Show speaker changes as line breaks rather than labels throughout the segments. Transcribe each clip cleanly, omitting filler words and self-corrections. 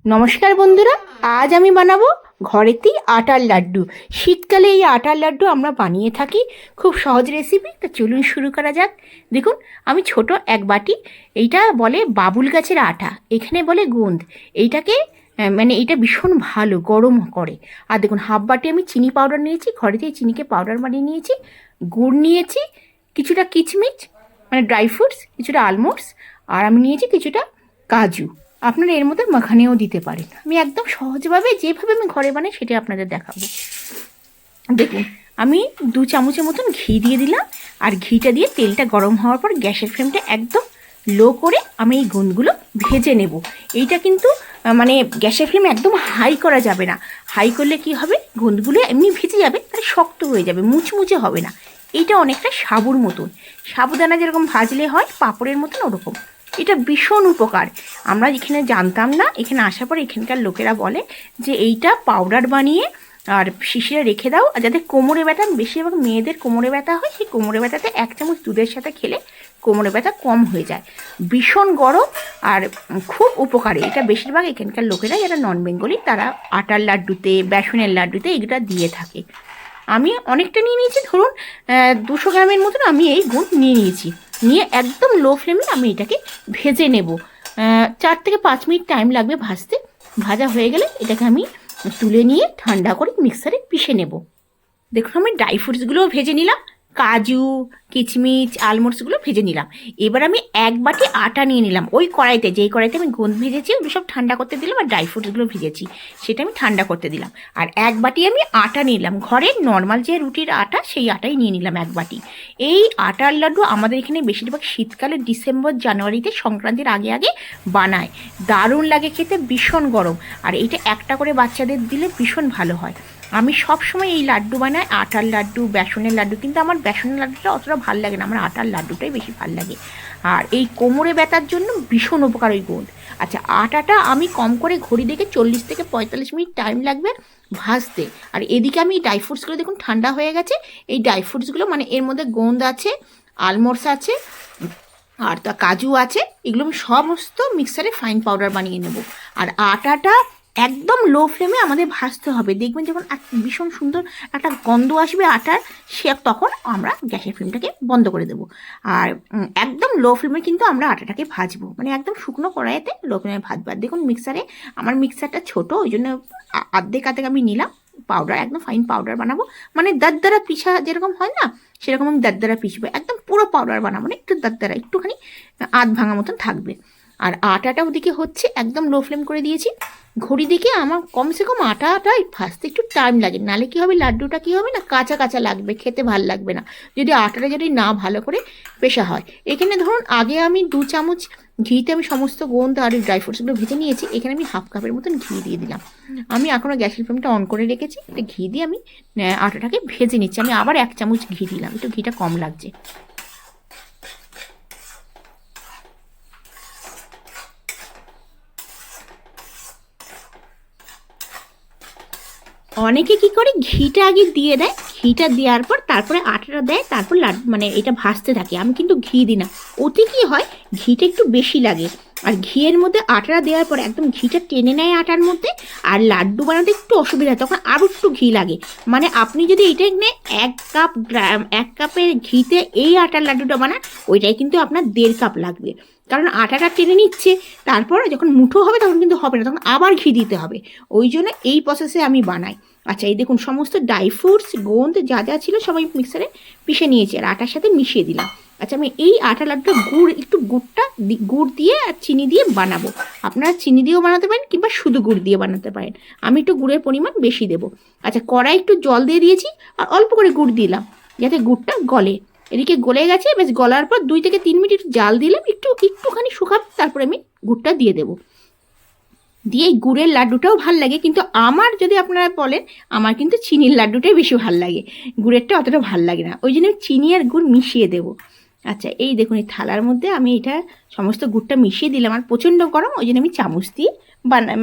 নমস্কার বন্ধুরা, আজ আমি বানাবো ঘরেতেই আটার লাড্ডু। শীতকালে এই আটার লাড্ডু আমরা বানিয়ে থাকি, খুব সহজ রেসিপি। তো চলুন শুরু করা যাক। দেখুন, আমি ছোট এক বাটি, এইটা বলে বাবুল গাছের আটা, এখানে বলে গোঁদ। এইটাকে মানে এটা ভীষণ ভালো, গরম করে। আর দেখুন, হাফ বাটি আমি চিনি পাউডার নিয়েছি, ঘরেতেই চিনিকে পাউডার বানিয়ে নিয়েছি। গুড় নিয়েছি, কিছুটা কিচমিচ মানে ড্রাই ফ্রুটস, কিছুটা আলমন্ডস, আর আমি নিয়েছি কিছুটা কাজু। আপনারা এর মধ্যে মাখানেও দিতে পারেন। আমি একদম সহজভাবে যেভাবে আমি ঘরে বানাই সেটাই আপনাদের দেখাবো। দেখুন, আমি 2 চামচের মতন ঘি দিয়ে দিলাম। আর ঘিটা দিয়ে তেলটা গরম হওয়ার পর গ্যাসের ফ্লেমটা একদম লো করে আমি এই গুঁদগুলো ভেজে নেব। এইটা কিন্তু মানে গ্যাসের ফ্লেম একদম হাই করা যাবে না। হাই করলে কি হবে, গুঁদগুলো এমনি ভেজে যাবে, তাহলে শক্ত হয়ে যাবে, মুচমুচে হবে না। এইটা অনেকটা সাবুর মতন, সাবুদানা যেরকম ভাজলে হয় পাঁপড়ের মতন, ওরকম। এটা ভীষণ উপকার। আমরা এখানে জানতাম না, এখানে আসার পর এখানকার লোকেরা বলে যে এইটা পাউডার বানিয়ে আর শিশিরে রেখে দাও। আর যাদের কোমরে ব্যথা, বেশিরভাগ মেয়েদের কোমরে ব্যথা হয়, সেই কোমরে ব্যথাতে 1 চামচ দুধের সাথে খেলে কোমরে ব্যথা কম হয়ে যায়। ভীষণ গরম আর খুব উপকারী। এটা বেশিরভাগ এখানকার লোকেরা যারা নন বেঙ্গলি, তারা আটার লাড্ডুতে, বেসনের লাড্ডুতে এগুলো দিয়ে থাকে। আমি অনেকটা নিয়ে নিয়েছি, ধরুন 200 গ্রামের মতন আমি এই গুড় নিয়ে নিয়েছি। নিয়ে একদম লো ফ্লেমে আমি এটাকে ভেজে নেব। 4 থেকে 5 মিনিট টাইম লাগবে ভাজতে। ভাজা হয়ে গেলে এটাকে আমি তুলে নিয়ে ঠান্ডা করে মিক্সারে পিষে নেব। দেখুন, আমি ড্রাই ফ্রুটসগুলোও ভেজে নিলাম, কাজু, কিচমিচ, আলমন্ডসগুলো ভেজে নিলাম। এবার আমি 1 বাটি আটা নিয়ে নিলাম, ওই কড়াইতে, যেই কড়াইতে আমি গোঁদ ভেজেছি ওগুলো সব ঠান্ডা করতে দিলাম। আর ড্রাই ফ্রুটসগুলো ভেজেছি সেটা আমি ঠান্ডা করতে দিলাম। আর 1 বাটি আমি আটা নিলাম, ঘরের নর্মাল যে রুটির আটা, সেই আটাই নিয়ে নিলাম 1 বাটি। এই আটার লাড্ডু আমাদের এখানে বেশিরভাগ শীতকালে ডিসেম্বর জানুয়ারিতে, সংক্রান্তির আগে আগে বানায়। দারুণ লাগে খেতে, ভীষণ গরম। আর এইটা একটা করে বাচ্চাদের দিলে ভীষণ ভালো হয়। আমি সব সময় এই লাড্ডু বানাই, আটার লাড্ডু, বেসনের লাড্ডু। কিন্তু আমার বেসনের লাড্ডুটা অতটা ভালো লাগে না, আমার আটার লাড্ডুটাই বেশি ভালো লাগে। আর এই কোমরে ব্যথার জন্য ভীষণ উপকার ওই গোঁদ। আচ্ছা, আটাটা আমি কম করে ঘড়ি দেখে 40 থেকে 45 মিনিট টাইম লাগবে ভাজতে। আর এদিকে আমি ড্রাই ফ্রুটসগুলো দেখুন ঠান্ডা হয়ে গেছে। এই ড্রাই ফ্রুটসগুলো মানে এর মধ্যে গোঁদ আছে, আলমন্ডস আছে, আর তা কাজু আছে, এগুলো আমি সমস্ত মিক্সারে ফাইন পাউডার বানিয়ে নেব। আর আটাটা একদম লো ফ্লেমে আমাদের ভাজতে হবে। দেখবেন যখন ভীষণ সুন্দর একটা গন্ধ আসবে আটার, সে তখন আমরা গ্যাসের ফ্লেমটাকে বন্ধ করে দেবো। আর একদম লো ফ্লেমে কিন্তু আমরা আটাটাকে ভাজবো, মানে একদম শুকনো কড়াইতে লো ফ্লেমে ভাজবো। আর দেখুন মিক্সারে, আমার মিক্সারটা ছোটো, ওই জন্য আর্ধেক আমি নিলাম পাউডার, একদম ফাইন পাউডার বানাবো। মানে দাঁতদারা পিঠা যেরকম হয় না, সেরকম আমি দাঁতদারা পিষবো। একদম পুরো পাউডার বানাবো না, একটু দাঁতদারা, একটুখানি আধ ভাঙা মতন থাকবে। আর আটাটা ওদিকে হচ্ছে, একদম লো ফ্লেম করে দিয়েছি। ঘড়ি দেখে আমার কমসে কম আটাটা ভাজতে একটু টাইম লাগে, নাহলে কী হবে, লাড্ডুটা কী হবে না, কাঁচা কাঁচা লাগবে, খেতে ভাল লাগবে না যদি আটাটা যদি না ভালো করে পেশা হয়। এখানে ধরুন আগে আমি 2 চামচ ঘিতে আমি সমস্ত গোঁদ আর ড্রাই ফ্রুটসগুলো ভেজে নিয়েছি। এখানে আমি হাফ কাপের মতন ঘি দিয়ে দিলাম। আমি এখনও গ্যাসের ফ্লেমটা অন করে রেখেছি, এটা ঘি দিয়ে আমি আটাটাকে ভেজে নিচ্ছি। আমি আবার 1 চামচ ঘি দিলাম, একটু ঘিটা কম লাগছে। অনেকে কি করে, ঘিটা আগে দিয়ে দেয়, ঘিটা দেওয়ার পর তারপরে আটাটা দেয়, তারপর মানে এটা ভাজতে থাকে। আমি কিন্তু ঘি দিই না। ওতে কি হয়, ঘিটা একটু বেশি লাগে। আর ঘিয়ের মধ্যে আটাটা দেওয়ার পর একদম ঘিটা টেনে নেয় আটার মধ্যে। আর লাড্ডু বানাতে একটু অসুবিধা হয়, তখন আরও একটু ঘি লাগে। মানে আপনি যদি এইটা এখানে 1 কাপের ঘিতে এই আটার লাড্ডুটা বানান, ওইটাই কিন্তু আপনার 1.5 কাপ লাগবে। কারণ আটাটা টেনে নিচ্ছে, তারপর যখন মুঠো হবে তখন কিন্তু হবে না, তখন আবার ঘি দিতে হবে। ওই জন্য এই প্রসেসে আমি বানাই। আচ্ছা, এই দেখুন সমস্ত ড্রাই ফ্রুটস, গোঁদ যা যা ছিল সবাই মিক্সারে পিষে নিয়েছি আর আটার সাথে মিশিয়ে দিলাম। আচ্ছা, আমি এই আটা লাড্ডুটা গুড় দিয়ে আর চিনি দিয়ে বানাবো। আপনারা চিনি দিয়েও বানাতে পারেন কিংবা শুধু গুড় দিয়ে বানাতে পারেন। আমি একটু গুড়ের পরিমাণ বেশি দেবো। আচ্ছা, কড়াই একটু জল দিয়ে দিয়েছি আর অল্প করে গুড় দিলাম, যাতে গুড়টা গলে। এদিকে গলে গেছে, বেশ গলার পর 2 থেকে 3 মিনিট জাল দিলাম, একটুখানি শুকাবে, তারপরে আমি গুড়টা দিয়ে দেবো। দিয়ে এই গুড়ের লাড্ডুটাও ভাল লাগে, কিন্তু আমার যদি আপনারা বলেন, আমার কিন্তু চিনির লাড্ডুটাই বেশি ভাল লাগে, গুড়েরটা অতটা ভাল লাগে না। ওই জন্য আমি চিনি আর গুড় মিশিয়ে দেবো। আচ্ছা, এই দেখুন এই থালার মধ্যে আমি এটা সমস্ত গুড়টা মিশিয়ে দিলাম। আর প্রচণ্ড গরম, ওই জন্য আমি চামচ দিয়ে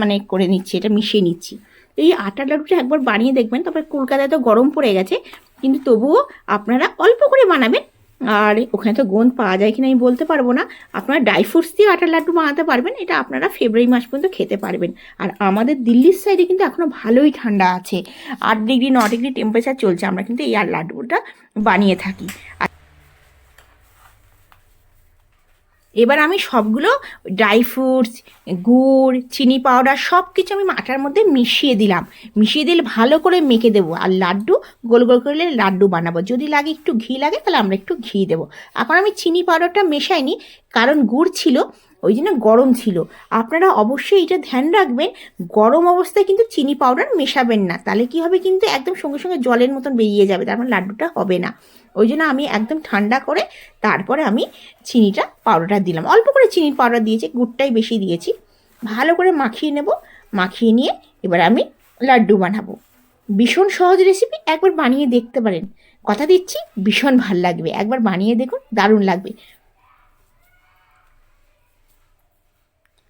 মানে করে নিচ্ছি, এটা মিশিয়ে নিচ্ছি। এই আটার লাড্ডুটা একবার বানিয়ে দেখবেন। তবে কলকাতায় তো গরম পড়ে গেছে, কিন্তু তবুও আপনারা অল্প করে বানাবেন, আর ওখানে তো গোঁদ পাওয়া যায় কিনা আমি বলতে পারবো না। আপনারা ড্রাই ফ্রুটস দিয়ে আটার লাড্ডু বানাতে পারবেন, এটা আপনারা ফেব্রুয়ারি মাস পর্যন্ত খেতে পারবেন। আর আমাদের দিল্লির সাইডে কিন্তু এখনও ভালোই ঠান্ডা আছে, 8 ডিগ্রি 9 ডিগ্রি টেম্পারেচার চলছে, আমরা কিন্তু এই আর লাড্ডুটা বানিয়ে থাকি। এবার আমি সবগুলো ড্রাই ফ্রুটস, গুড়, চিনি পাউডার সব কিছু আমি আটার মধ্যে মিশিয়ে দিলাম। মিশিয়ে দিলে ভালো করে মেখে দেবো, আর লাড্ডু গোল গোল করে লাড্ডু বানাবো। যদি লাগে একটু ঘি লাগে তাহলে আমরা একটু ঘি দেবো। এখন আমি চিনি পাউডারটা মেশাইনি, কারণ গুড় ছিল ওই জন্য গরম ছিল। আপনারা অবশ্যই এটা ধ্যান রাখবেন, গরম অবস্থায় কিন্তু চিনি পাউডার মেশাবেন না, তাহলে কি হবে কিন্তু একদম সঙ্গে সঙ্গে জলের মতন বেরিয়ে যাবে, তারপর লাড্ডুটা হবে না। ওই জন্য আমি একদম ঠান্ডা করে তারপরে আমি চিনিটা পাউডারটা দিলাম, অল্প করে চিনির পাউডার দিয়েছি, গুড়টাই বেশি দিয়েছি। ভালো করে মাখিয়ে নেব, মাখিয়ে নিয়ে এবার আমি লাড্ডু বানাবো। ভীষণ সহজ রেসিপি, একবার বানিয়ে দেখতে পারেন, কথা দিচ্ছি ভীষণ ভাল লাগবে। একবার বানিয়ে দেখুন, দারুণ লাগবে।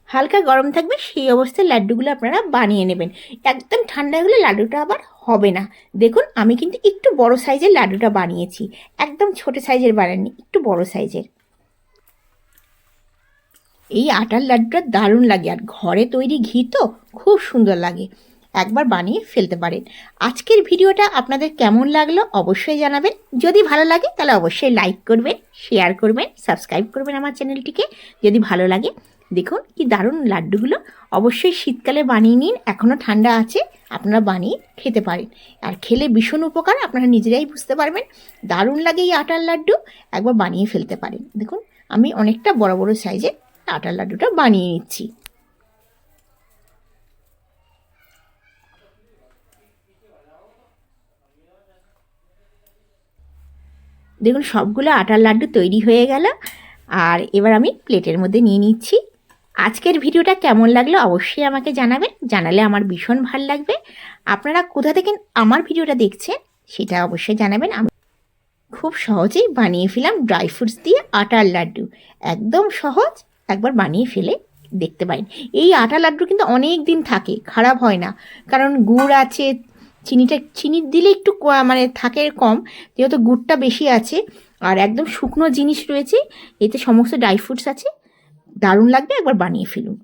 হালকা গরম থাকবে সেই অবস্থায় লাড্ডুগুলো আপনারা বানিয়ে নেবেন। একদম ঠান্ডা হলে লাড্ডুটা আবার হবে না। দেখুন আমি কিন্তু একটু বড় সাইজের লাড্ডুটা বানিয়েছি, একদম ছোট সাইজের বানাইনি, একটু বড় সাইজের। এই আটার লাড্ডুটা দারুণ লাগে, আর ঘরে তৈরি ঘি তো খুব সুন্দর লাগে, একবার বানিয়ে ফেলতে পারেন। আজকের ভিডিওটা আপনাদের কেমন লাগলো অবশ্যই জানাবেন। যদি ভালো লাগে তাহলে অবশ্যই লাইক করবেন, শেয়ার করবেন, সাবস্ক্রাইব করবেন আমার চ্যানেলটিকে যদি ভালো লাগে। দেখুন কি দারুণ লাড্ডুগুলো, অবশ্যই শীতকালে বানিয়ে নিন, এখনও ঠান্ডা আছে, আপনারা বানিয়ে খেতে পারেন। আর খেলে ভীষণ উপকার, আপনারা নিজেরাই বুঝতে পারবেন। দারুণ লাগে এই আটার লাড্ডু, একবার বানিয়ে ফেলতে পারেন। দেখুন আমি অনেকটা বড় বড় সাইজের আটার লাড্ডুটা বানিয়ে নিচ্ছি। দেখুন সবগুলো আটার লাড্ডু তৈরি হয়ে গেল, আর এবার আমি প্লেটের মধ্যে নিয়ে নিচ্ছি। আজকের ভিডিওটা কেমন লাগলো অবশ্যই আমাকে জানাবেন, জানালে আমার ভীষণ ভালো লাগবে। আপনারা কোথা থেকে আমার ভিডিওটা দেখছেন সেটা অবশ্যই জানাবেন। আমি খুব সহজেই বানিয়ে ফেলাম ড্রাই ফ্রুটস দিয়ে আটার লাড্ডু, একদম সহজ, একবার বানিয়ে ফেলে দেখতে পারেন। এই আটা লাড্ডু কিন্তু অনেক দিন থাকে, খারাপ হয় না, কারণ গুড় আছে, চিনি দিলে একটু মানে থাকে কম, যেহেতু গুড়টা বেশি আছে, আর একদম শুকনো জিনিস রয়েছে, এতে সমস্ত ড্রাই ফ্রুটস আছে, দারুণ লাগবে, একবার বানিয়ে ফেলুন।